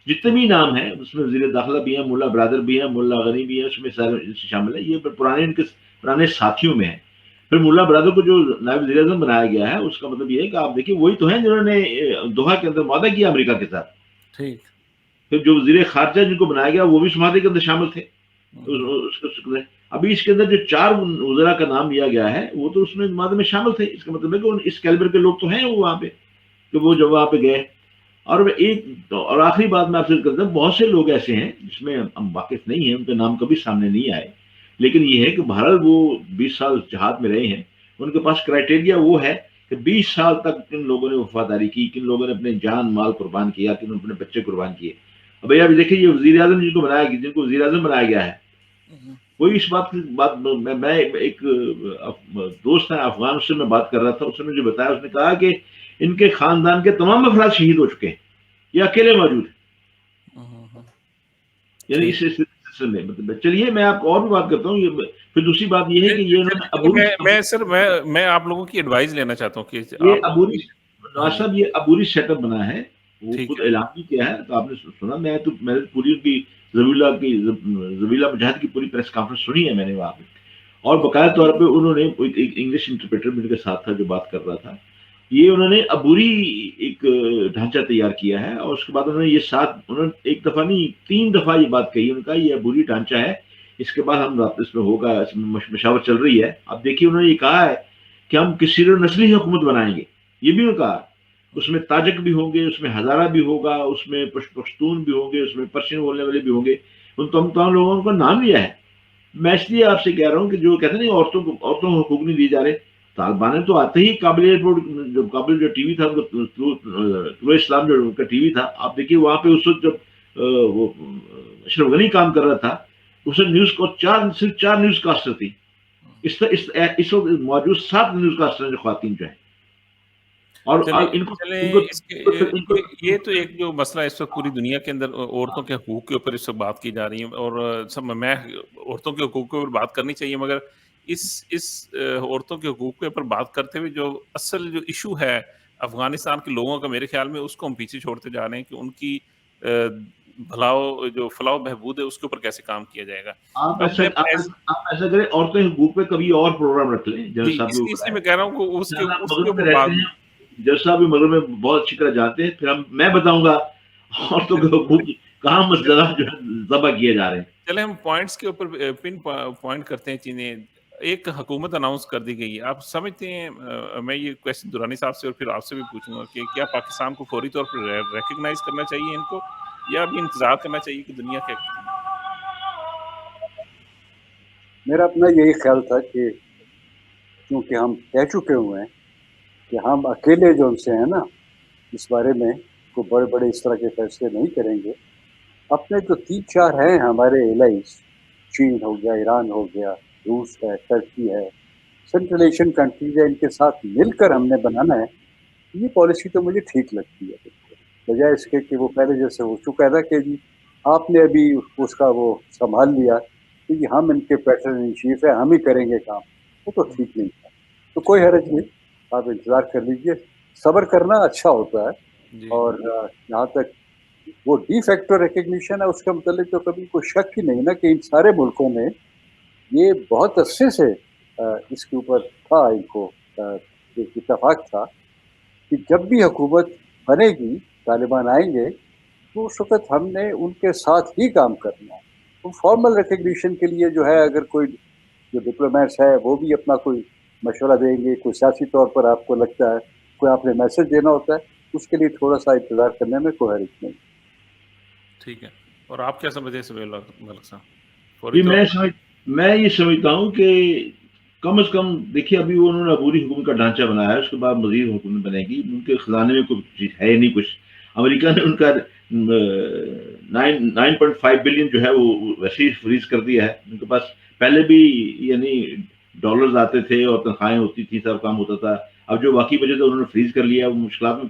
جتنے بھی نام ہیں اس میں وزیر داخلہ بھی ہیں، ملا برادر بھی ہیں، ملا غنی بھی ہیں، اس میں سارے شامل ہے. یہ پرانے ان کے پرانے ساتھیوں میں ہیں. پھر ملا برادر کو جو نائب وزیر اعظم بنایا گیا ہے، اس کا مطلب یہ ہے کہ آپ دیکھیے وہی تو ہیں جنہوں نے دوحہ کے اندر معاہدہ کیا امریکہ کے ساتھ. ٹھیک. پھر جو وزیر خارجہ جن کو بنایا گیا وہ بھی اس معاہدے کے اندر شامل تھے. ابھی اس کے اندر جو 4 وزراء کا نام لیا گیا ہے وہ تو اس میں معاہدے میں شامل تھے. اس کا مطلب ہے کہ اس کیلیبر کے لوگ تو ہیں وہ وہاں پہ، کہ وہ جب وہاں پہ گئے. اور آخری بات میں آپ سے کرتا ہوں، بہت سے لوگ ایسے ہیں جس میں ہم واقف نہیں ہیں، ان کے نام کبھی سامنے نہیں آئے، لیکن یہ ہے کہ بہرحال وہ 20 سال جہاد میں رہے ہیں. ان کے پاس کرائٹیریا وہ ہے کہ 20 سال تک کن لوگوں نے وفاداری کی، کن لوگوں نے اپنے جان مال قربان کیا، کن نے اپنے بچے قربان کیے. اب بھائی ابھی دیکھیے یہ وزیر اعظم جن کو وزیر اعظم بنایا گیا ہے، وہی اس بات میں ایک دوست ہے افغان، اس سے میں بات کر رہا تھا. اس نے مجھے بتایا، اس نے کہا کہ ان کے خاندان کے تمام افراد شہید ہو چکے ہیں، یہ اکیلے موجود ہیں. یعنی اس سلسلے میں مطلب چلیے میں آپ کو اور بھی بات کرتا ہوں. یہ پھر دوسری بات یہ ہے کہ یہ انہوں نے سر میں آپ لوگوں کی ایڈوائز لینا چاہتا ہوں کہ یہ آپ عبوری ہاں نواز جی صاحب، یہ عبوری سیٹ اپ بنا ہے. وہ ٹھیک خود ہے اعلان بھی کیا ہے، تو آپ نے سنا. میں نے پوری ان کی زبیلہ مجاہد کی پوری پریس کانفرنس سنی ہے میں نے وہاں پہ. اور باقاعدہ طور پہ انہوں نے ایک انگلش انٹرپریٹر میرے کے ساتھ تھا جو بات کر رہا تھا. یہ انہوں نے عبوری ایک ڈھانچہ تیار کیا ہے، اور اس کے بعد انہوں نے ایک دفعہ نہیں 3 دفعہ یہ بات کہی. ان کا یہ عبوری ڈھانچہ ہے، اس کے بعد ہم اس میں ہوگا، اس میں مشاورت چل رہی ہے. اب دیکھیے انہوں نے یہ کہا ہے کہ ہم کسی نسلی حکومت بنائیں گے. یہ بھی انہوں نے کہا اس میں تاجک بھی ہوں گے، اس میں ہزارہ بھی ہوگا، اس میں پشتون بھی ہوں گے، اس میں پرشین بولنے والے بھی ہوں گے. ان تمام لوگوں کا نام لیا ہے. میں اس لیے آپ سے کہہ رہا ہوں کہ جو کہتے ہیں عورتوں کو حقوق نہیں دیے جا رہے. طالبان تو آتے ہی کابل جو ٹی وی تھا، طلوع اسلام جو کا ٹی وی تھا، آپ دیکھیے وہاں پہ اس وقت جب وہ اشرف غنی کام کر رہا تھا، اس وقت نیوز کو صرف 4 نیوز کاسٹر تھی. اس وقت موجود 7 نیوز کاسٹر جو خواتین جو ہیں. اور یہ تو ایک جو مسئلہ اس وقت پوری دنیا کے اندر عورتوں کے حقوق کے اوپر اس وقت بات کی جا رہی ہے، اور میں عورتوں کے حقوق کے اوپر بات کرنی چاہیے، مگر اس عورتوں کے حقوق کے اوپر بات کرتے ہوئے جو اصل جو ایشو ہے افغانستان کے لوگوں کا، میرے خیال میں اس کو ہم پیچھے چھوڑتے جا رہے ہیں کہ ان کی جو فلاح و بہبود ہے اس کے اوپر کیسے کام کیا جائے گا. آپ ایسا کریں، عورتوں کے حقوق پہ کبھی اور پروگرام رکھ لیں. جج صاحب اس لیے میں کہہ رہا ہوں کہ اس کے مغرب میں اوپر رہتے ہیں، جج صاحب بھی مغرب میں بہت اچھی طرح جانتے ہیں. پھر میں بتاؤں گا عورتوں کے حقوق کہاں مسئلہ جو ذبح کیے جا رہے ہیں. چلے ہم پوائنٹس کے اوپر پن پوائنٹ کرتے ہیں. چینیں ایک حکومت اناؤنس کر دی گئی ہے، آپ سمجھتے ہیں، میں یہ کویسچن درانی صاحب سے اور پھر آپ سے بھی پوچھوں گا کہ کیا پاکستان کو فوری طور پر ریکگنائز کرنا چاہیے ان کو، یا ابھی انتظار کرنا چاہیے کہ دنیا کیا کرتی ہے؟ میرا اپنا یہی خیال تھا کہ کیونکہ ہم کہہ چکے ہوئے ہیں کہ ہم اکیلے جو ان سے ہیں نا اس بارے میں کوئی بڑے بڑے اس طرح کے فیصلے نہیں کریں گے. اپنے جو 3-4 ہیں ہمارے الائز، چین ہو گیا، ایران ہو گیا، روس ہے، ترکی ہے، سینٹرل ایشین کنٹریز ہے، ان کے ساتھ مل کر ہم نے بنانا ہے. یہ پالیسی تو مجھے ٹھیک لگتی ہے، بجائے اس کے کہ وہ پہلے جیسے ہو چکا تھا کہ جی آپ نے ابھی اس کا وہ سنبھال لیا کہ جی ہم ان کے پیٹرن ان چیف ہے، ہم ہی کریں گے کام. وہ تو ٹھیک نہیں تھا. تو کوئی حرج نہیں، آپ انتظار کر لیجئے. صبر کرنا اچھا ہوتا ہے. اور جہاں تک وہ ڈی فیکٹو ریکگنیشن ہے اس کے متعلق تو کبھی کوئی شک ہی نہیں نا کہ ان سارے ملکوں میں یہ بہت عرصے سے اس کے اوپر تھا، ان کو ایک اتفاق تھا کہ جب بھی حکومت بنے گی، طالبان آئیں گے، تو اس وقت ہم نے ان کے ساتھ ہی کام کرنا ہے. تو فارمل ریکگنیشن کے لیے جو ہے اگر کوئی جو ڈپلومیٹس ہے وہ بھی اپنا کوئی مشورہ دیں گے، کوئی سیاسی طور پر آپ کو لگتا ہے کوئی آپ نے میسج دینا ہوتا ہے، اس کے لیے تھوڑا سا انتظار کرنے میں کوئی حرج نہیں. ٹھیک ہے. اور آپ کیا سمجھتے ہیں سمیع ملک صاحب؟ جی میں یہ سمجھتا ہوں کہ کم از کم دیکھیے ابھی انہوں نے عبوری حکومت کا ڈھانچہ بنایا ہے، اس کے بعد مزید حکومت بنے گی. ان کے خزانے میں کچھ ہے نہیں کچھ. امریکہ نے ان کا 9.5 بلین جو ہے وہ ویسے ہی فریز کر دیا ہے. ان کے پاس پہلے بھی یعنی ڈالرز آتے تھے اور تنخواہیں ہوتی تھی، سب کام ہوتا تھا. اب جو باقی بچے تھے انہوں نے فریز کر لیا. وہ مشکلات میں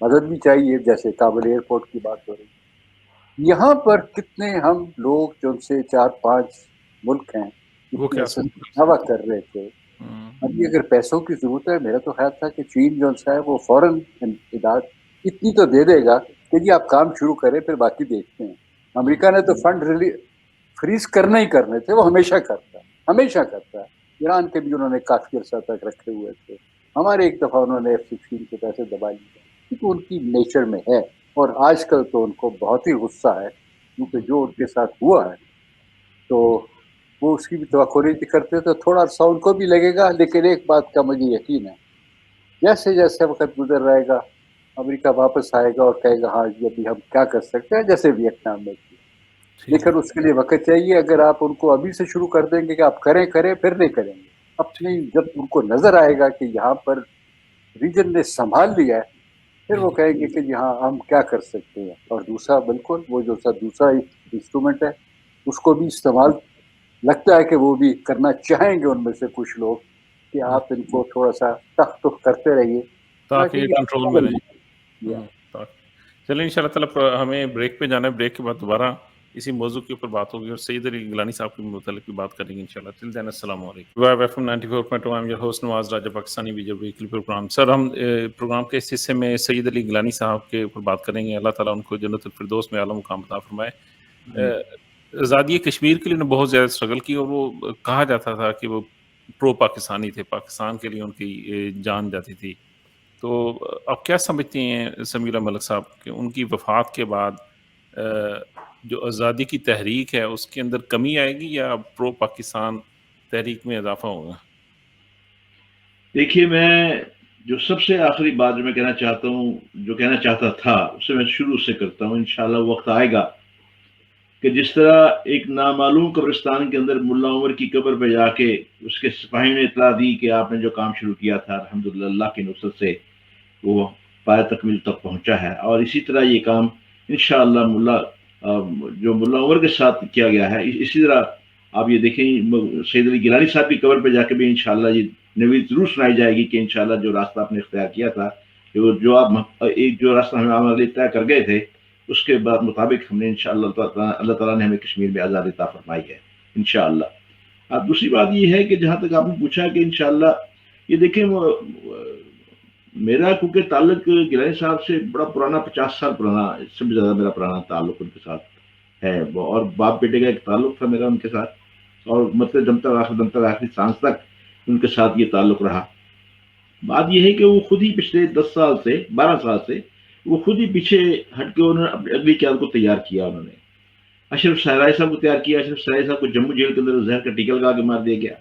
مدد بھی چاہیے، جیسے کابل ایئرپورٹ کی بات ہو رہی ہے۔ یہاں پر کتنے ہم لوگ جو ان سے 4-5 ملک ہیں وہ اتنی کیا دعویٰ کر رہے تھے۔ ابھی اگر پیسوں کی ضرورت ہے، میرا تو خیال تھا کہ چین جو ہے وہ فوراً امداد اتنی تو دے دے گا کہ جی آپ کام شروع کریں، پھر باقی دیکھتے ہیں۔ امریکہ نے تو فنڈ فریز کرنا ہی کرنے تھے، وہ ہمیشہ کرتا ہے، ہمیشہ کرتا ہے۔ ایران کے بھی انہوں نے کافی عرصہ تک رکھے ہوئے تھے، ہمارے ایک دفعہ انہوں نے F-16 کے پیسے دبا لیے، کیونکہ ان کی نیچر میں ہے۔ اور آج کل تو ان کو بہت ہی غصہ ہے، کیونکہ جو ان کے ساتھ ہوا ہے تو وہ اس کی بھی توقع نہیں کرتے، تو تھوڑا سا ان کو بھی لگے گا۔ لیکن ایک بات کا مجھے یقین ہے، جیسے جیسے وقت گزر رہے گا امریکہ واپس آئے گا اور کہے گا ہاں جی ابھی ہم کیا کر سکتے ہیں، جیسے ویتنام میں تھی۔ لیکن اس کے لیے وقت چاہیے۔ اگر آپ ان کو ابھی سے شروع کر دیں گے کہ آپ کریں پھر نہیں کریں گے۔ اپنی جب ان کو نظر آئے گا کہ یہاں پر ریجن نے سنبھال لیا ہے، پھر وہ کہیں گے کہ جی ہاں ہم کیا کر سکتے ہیں۔ اور دوسرا بالکل وہ جو دوسرا انسٹرومنٹ ہے اس کو بھی استعمال لگتا ہے کہ وہ بھی کرنا چاہیں گے ان میں سے کچھ لوگ، کہ آپ ان کو تھوڑا سا تخت کرتے رہیے تاکہ یہ کنٹرول میں رہے۔ رہے۔ چلیں انشاءاللہ تعالیٰ ہمیں بریک پہ جانا ہے، بریک کے بعد دوبارہ اسی موضوع کے اوپر بات ہوگی اور سید علی گیلانی صاحب کے متعلق بھی بات کریں گے انشاءاللہ۔ ٹل دین السلام علیکم۔ FM 94.2 I'm your host Nawaz Raja, Pakistani video weekly programme. Sir ہم پروگرام کے اس حصے میں سید علی گیلانی صاحب کے اوپر بات کریں گے، اللہ تعالیٰ ان کو جنت الفردوس میں اعلیٰ مقام عطا فرمائے۔ آزادی کشمیر کے لیے انہوں نے بہت زیادہ اسٹرگل کی اور وہ کہا جاتا تھا کہ وہ پرو پاکستانی تھے، پاکستان کے لیے ان کی جان جاتی تھی۔ تو آپ کیا سمجھتے ہیں سمیع ملک صاحب کہ ان کی وفات کے بعد جو آزادی کی تحریک ہے اس کے اندر کمی آئے گی یا پرو پاکستان تحریک میں اضافہ ہوگا؟ دیکھیے، میں جو سب سے آخری بات جو میں کہنا چاہتا ہوں، جو کہنا چاہتا تھا اسے میں شروع سے کرتا ہوں۔ انشاءاللہ وقت آئے گا کہ جس طرح ایک نامعلوم قبرستان کے اندر ملا عمر کی قبر پہ جا کے اس کے سپاہیوں نے اطلاع دی کہ آپ نے جو کام شروع کیا تھا الحمدللہ اللہ کی نصرت سے وہ پائے تکمیل تک پہنچا ہے، اور اسی طرح یہ کام انشاءاللہ جو ملا عمر کے ساتھ کیا گیا ہے، اسی طرح آپ یہ دیکھیں سید علی گیلانی صاحب کی قبر پہ جا کے بھی انشاءاللہ یہ نوید ضرور سنائی جائے گی کہ انشاءاللہ جو راستہ آپ نے اختیار کیا تھا، جو آپ ایک جو راستہ ہمیں عمل طے کر گئے تھے، اس کے بعد مطابق ہم نے انشاءاللہ اللہ تعالیٰ نے ہمیں کشمیر میں آزادی عطا فرمائی ہے انشاءاللہ۔ اب دوسری بات یہ ہے کہ جہاں تک آپ نے پوچھا کہ انشاءاللہ یہ دیکھیں، میرا کیونکہ تعلق گیلانی صاحب سے بڑا پرانا، 50 سال پرانا، اس سے بھی زیادہ میرا پرانا تعلق ان کے ساتھ ہے، اور باپ بیٹے کا ایک تعلق تھا میرا ان کے ساتھ، اور مطلب دم تک آخری سانس تک ان کے ساتھ یہ تعلق رہا۔ بات یہ ہے کہ وہ خود ہی پچھلے 10 سال سے 12 سال سے وہ خود ہی پیچھے ہٹ کے انہوں نے اپنی اگلی قیادت کو تیار کیا۔ انہوں نے اشرف صحرائے صاحب کو تیار کیا۔ اشرف صحرائے صاحب کو جموں جیل کے اندر زہر کا ٹیکا لگا کے مار دیا گیا۔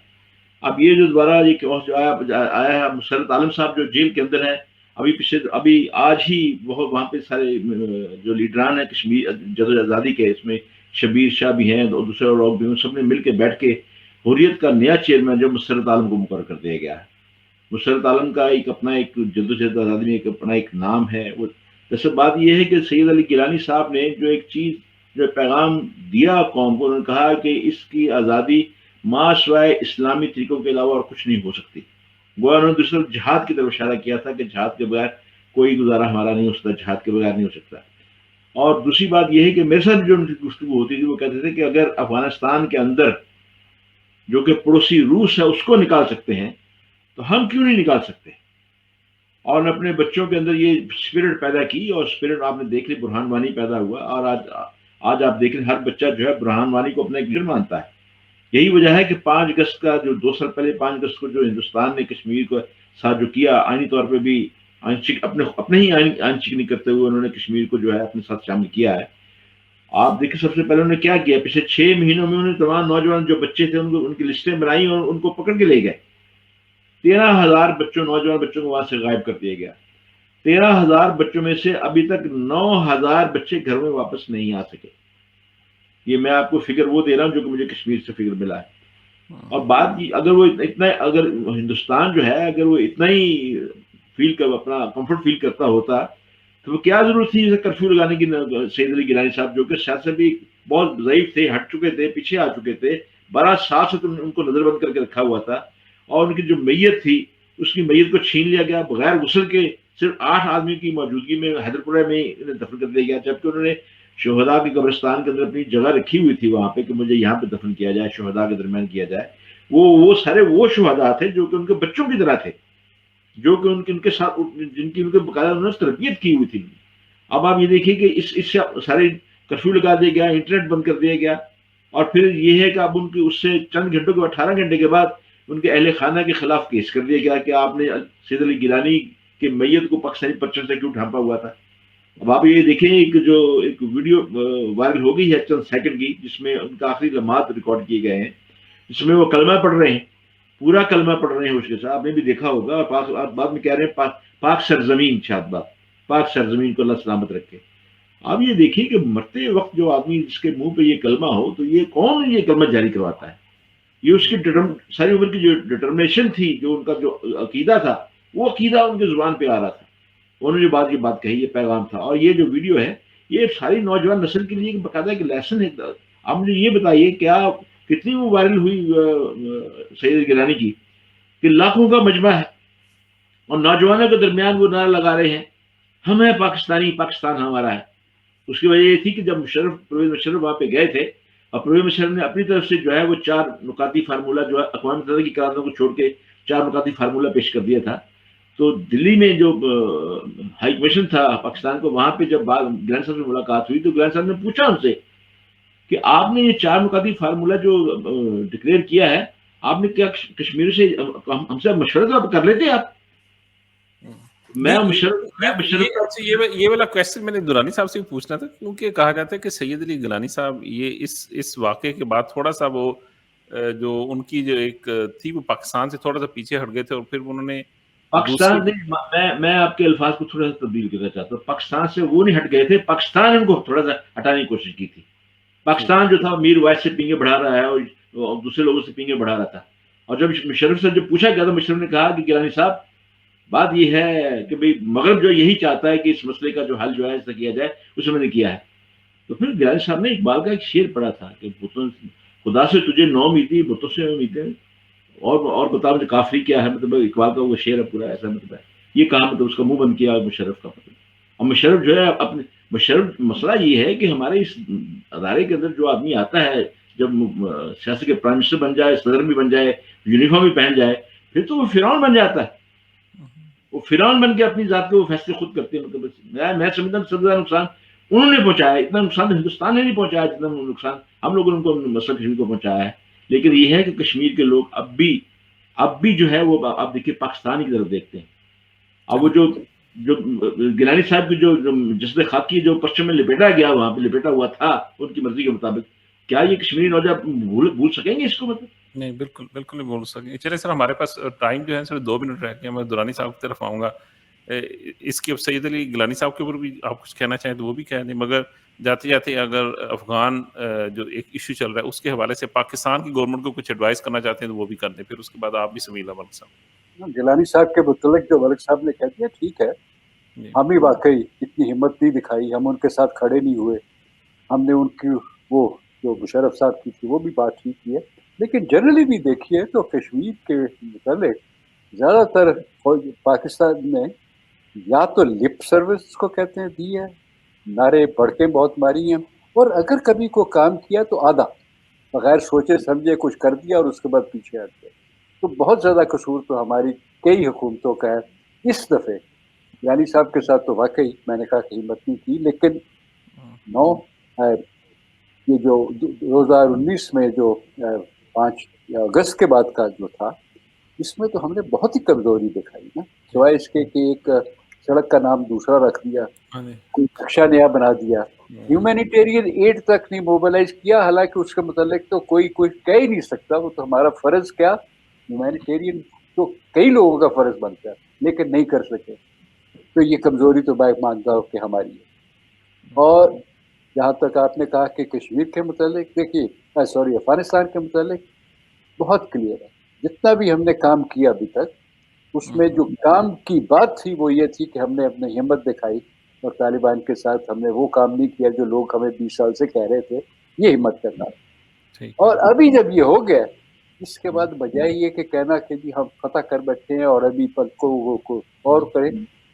اب یہ جو دوبارہ یہ آیا ہے مسرت عالم صاحب جو جیل کے اندر ہے، ابھی آج ہی وہاں پہ سارے جو لیڈران ہیں کشمیر جدوجہد آزادی کے، اس میں شبیر شاہ بھی ہیں اور دوسرے لوگ بھی ہیں، سب نے مل کے بیٹھ کے حریت کا نیا چیئرمین جو مسرت عالم کو مقرر کر دیا گیا ہے۔ مسرت عالم کا ایک اپنا ایک جدوجہد آزادی میں ایک اپنا ایک نام ہے۔ وہ جیسے بات یہ ہے کہ سید علی گیلانی صاحب نے جو ایک چیز جو پیغام دیا قوم کو، انہوں نے کہا کہ اس کی آزادی ما سوائے اسلامی طریقوں کے علاوہ اور کچھ نہیں ہو سکتی۔ وہ انہوں نے دوسری طرف جہاد کی طرف اشارہ کیا تھا کہ جہاد کے بغیر کوئی گزارا ہمارا نہیں ہو سکتا، جہاد کے بغیر نہیں ہو سکتا۔ اور دوسری بات یہ ہے کہ میرے ساتھ جو ان کی گفتگو ہوتی تھی، وہ کہتے تھے کہ اگر افغانستان کے اندر جو کہ پڑوسی روس ہے اس کو نکال سکتے ہیں تو ہم کیوں نہیں نکال سکتے۔ اور اپنے بچوں کے اندر یہ اسپرٹ پیدا کی، اور اسپرٹ آپ نے دیکھ لی، برہان وانی پیدا ہوا، اور آج آپ دیکھ لیں ہر بچہ جو ہے برہان وانی کو اپنا ایک لیڈر مانتا ہے۔ یہی وجہ ہے کہ 5 اگست کا جو 2 سال پہلے 5 اگست کو جو ہندوستان نے کشمیر کو ساتھ جو کیا، آئینی طور پہ بھی اپنے ہی آئین چکنی کرتے ہوئے انہوں نے کشمیر کو جو ہے اپنے ساتھ شامل کیا ہے۔ آپ دیکھیں سب سے پہلے انہوں نے کیا کیا، پچھلے 6 مہینوں میں انہوں نے تمام نوجوان جو بچے تھے ان کی لسٹیں بنائی اور ان کو پکڑ کے لے گئے۔ 13,000 نوجوان بچوں کو وہاں سے غائب کر دیا گیا۔ 13,000 بچوں میں سے ابھی تک 9,000 بچے گھر میں واپس نہیں آ سکے۔ یہ میں آپ کو فگر وہ دے رہا ہوں جو کہ مجھے کشمیر سے فگر ملا ہے۔ اور بات اگر ہندوستان جو ہے اگر وہ اتنا ہی اپنا کمفرٹ فیل کرتا ہوتا تو وہ کیا ضرورت تھی کرفیو لگانے کی۔ سید علی گیلانی صاحب جو کہ سیاست بھی بہت ضعیف تھے، ہٹ چکے تھے، پیچھے آ چکے تھے، 12 سال سے ان کو نظر بند کر کے رکھا ہوا تھا، اور ان کی جو میت تھی اس کی میت کو چھین لیا گیا، بغیر غسل کے صرف 8 آدمی کی موجودگی میں حیدرپورہ میں انہیں دفن کر دیا گیا، جبکہ انہوں نے شہداء کے قبرستان کے اندر اپنی جگہ رکھی ہوئی تھی وہاں پہ کہ مجھے یہاں پہ دفن کیا جائے، شہداء کے درمیان کیا جائے. وہ سارے وہ شہداء تھے جو کہ ان کے بچوں کی طرح تھے، جو کہ ان کے ساتھ جن کی ان کے باقاعدہ انہوں نے تربیت کی ہوئی تھی. اب آپ یہ دیکھیے کہ اس سے سارے کرفیو لگا دیا گیا، انٹرنیٹ بند کر دیا گیا، اور پھر یہ ہے کہ اب ان کی اس سے چند گھنٹوں کے 18 گھنٹے کے بعد ان کے اہل خانہ کے خلاف کیس کر دیا گیا کہ آپ نے سید علی گیلانی کے میت کو پاکستانی پرچم سے کیوں ڈھانپا ہوا تھا. اب آپ یہ دیکھیں ایک ویڈیو وائرل ہو گئی ہے چند سیکنڈ کی، جس میں ان کا آخری لمحات ریکارڈ کیے گئے ہیں، جس میں وہ کلمہ پڑھ رہے ہیں، پورا کلمہ پڑھ رہے ہیں اس کے ساتھ. آپ نے بھی دیکھا ہوگا، اور بعد میں کہہ رہے ہیں پاک سرزمین، شاد بات، پاک سرزمین کو اللہ سلامت رکھے. آپ یہ دیکھیے کہ مرتے وقت جو آدمی جس کے منہ پہ یہ کلمہ ہو، تو یہ کون یہ کلمہ جاری کرواتا ہے؟ یہ اس کی ساری عمر کی جو ڈٹرمنیشن تھی، جو ان کا جو عقیدہ تھا، وہ عقیدہ ان کی زبان پہ آ رہا تھا. انہوں نے جو بات کہی، یہ پیغام تھا. اور یہ جو ویڈیو ہے، یہ ساری نوجوان نسل کے لیے باقاعدہ ایک لیسن ہے. آپ مجھے یہ بتائیے کیا کتنی وہ وائرل ہوئی سید گیلانی کی کہ لاکھوں کا مجمع ہے، اور نوجوانوں کے درمیان وہ نعرہ لگا رہے ہیں، ہم ہیں پاکستانی، پاکستان ہمارا ہے. اس کی وجہ یہ تھی کہ جب پرویز مشرف وہاں پہ گئے تھے، اور پرویز مشرف نے اپنی طرف سے جو ہے وہ 4 نکاتی فارمولہ جو ہے اقوام متحدہ کی قراردادوں کو چھوڑ کے 4 نکاتی فارمولہ پیش کر دیا تھا. تو دلی میں جو ہائی کمیشن تھا پاکستان کو، وہاں پہ جب گیلانی صاحب سے ملاقات ہوئی تو گیلانی صاحب نے پوچھا ان سے کہ آپ نے یہ 4 نکاتی فارمولہ جو ڈکلیئر کیا ہے، آپ نے کیا کشمیر سے ہم سے مشورہ کر لیتے آپ؟ یہ والا کویسچن میں نے درانی صاحب سے بھی پوچھنا تھا، کیونکہ کہا جاتا ہے کہ سید علی گیلانی صاحب یہ اس واقعے کے بعد تھوڑا سا وہ جو ان کی جو ایک تھی وہ پاکستان سے تھوڑا سا پیچھے ہٹ گئے تھے، اور پھر انہوں نے پاکستان میں آپ کے الفاظ کو تھوڑا سا تبدیل کرنا چاہتا ہوں. پاکستان سے وہ نہیں ہٹ گئے تھے، پاکستان ان کو تھوڑا سا ہٹانے کی کوشش کی تھی. پاکستان جو تھا میر وائس سے پینگے بڑھا رہا ہے اور دوسرے لوگوں سے پینگے بڑھا رہا تھا. اور جب مشرف سے جب پوچھا گیا تو مشرف نے کہا کہ گیلانی صاحب بات یہ ہے کہ بھئی مغرب جو یہی چاہتا ہے کہ اس مسئلے کا جو حل جو ہے ایسا کیا جائے، اسے میں نے کیا ہے. تو پھر گیلانی صاحب نے اقبال کا ایک شعر پڑھا تھا کہ خدا سے تجھے 9 امیدیں، بتوں سے امیدیں، اور بتا مجھے کافری کیا ہے. مطلب اقبال کا وہ شعر ہے پورا ایسا، مطلب ہے یہ کہا، مطلب اس کا منہ بند کیا مشرف کا. مطلب اور مشرف جو ہے اپنے مسئلہ یہ ہے کہ ہمارے اس ادارے کے اندر جو آدمی آتا ہے، جب سیاست کے پرائم منسٹر بن جائے، صدر بھی بن جائے، یونیفارم بھی پہن جائے، پھر تو وہ فرعون بن جاتا ہے. وہ فرعون بن کے اپنی ذات کے وہ فیصلے خود کرتے ہیں. مطلب میں سمجھتا ہوں سب سے زیادہ نقصان انہوں نے پہنچایا. اتنا نقصان ہندوستان نے نہیں پہنچایا جتنا نقصان ہم لوگوں نے ان کو مسئلہ کشمیر کو پہنچایا ہے. لیکن یہ ہے کہ کشمیر کے لوگ اب بھی جو ہے وہ آپ دیکھیے پاکستان کی طرف دیکھتے ہیں. اب وہ جو گیلانی صاحب کی جو جسد خاکی جو پرچم میں لپیٹا گیا، وہاں پہ لپیٹا ہوا تھا ان کی مرضی کے مطابق، کیا یہ کشمیری نوجوان بھول سکیں گے اس کو؟ مطلب نہیں، بالکل نہیں بول سکیں. چلے سر، ہمارے پاس ٹائم جو ہے صرف 2 منٹ رہ گئے. میں درانی صاحب کی طرف آؤں گا. اس کے سید علی گیلانی صاحب کے اوپر بھی آپ کچھ کہنا چاہیں تو وہ بھی کہہ دیں، مگر جاتے جاتے اگر افغان جو ایک ایشو چل رہا ہے اس کے حوالے سے پاکستان کی گورنمنٹ کو کچھ ایڈوائز کرنا چاہتے ہیں تو وہ بھی کر دیں. پھر اس کے بعد آپ بھی سمیلا ملک صاحب. گیلانی صاحب کے متعلق جو ملک صاحب نے کہہ دیا ٹھیک ہے، ہم ہی واقعی اتنی ہمت نہیں دکھائی، ہم ان کے ساتھ کھڑے نہیں ہوئے. ہم نے ان کی وہ جو مشرف صاحب کی تھی وہ بھی بات ٹھیک کی ہے. لیکن جنرلی بھی دیکھیے تو کشمیر کے متعلق زیادہ تر پاکستان میں یا تو لپ سروس کو کہتے ہیں دی ہے، نعرے بڑھتے بہت ماری ہیں، اور اگر کبھی کو کام کیا تو آدھا بغیر سوچے سمجھے کچھ کر دیا اور اس کے بعد پیچھے ہٹ گئے. تو بہت زیادہ قصور تو ہماری کئی حکومتوں کا ہے. اس دفعہ گیلانی صاحب کے ساتھ تو واقعی میں نے کہا کہ ہمت نہیں کی. لیکن یہ جو 2019 میں جو 5 اگست کے بعد کا جو تھا، اس میں تو ہم نے بہت ہی کمزوری دکھائی نا، سوائے اس کے کہ ایک سڑک کا نام دوسرا رکھ دیا، کوئی نقشہ نیا بنا دیا، ہیومینیٹیرین ایڈ تک نہیں موبلائز کیا. حالانکہ اس کے متعلق تو کوئی کہہ ہی نہیں سکتا، وہ تو ہمارا فرض کیا، ہیومینیٹیرین تو کئی لوگوں کا فرض بنتا ہے لیکن نہیں کر سکے. تو یہ کمزوری تو میں مانتا ہوں کہ ہماری ہے. اور جہاں تک آپ نے کہا کہ کشمیر کے متعلق، دیکھیے افغانستان کے متعلق بہت کلیئر ہے. جتنا بھی ہم نے کام کیا ابھی تک، اس میں جو کام کی بات تھی وہ یہ تھی کہ ہم نے اپنی ہمت دکھائی، اور طالبان کے ساتھ ہم نے وہ کام نہیں کیا جو لوگ ہمیں 20 سال سے کہہ رہے تھے. یہ ہمت کرنا. اور ابھی جب یہ ہو گیا، اس کے بعد بجائے یہ کہ کہنا کہ جی ہم فتح کر بیٹھے ہیں اور ابھی پل کو اور کریں،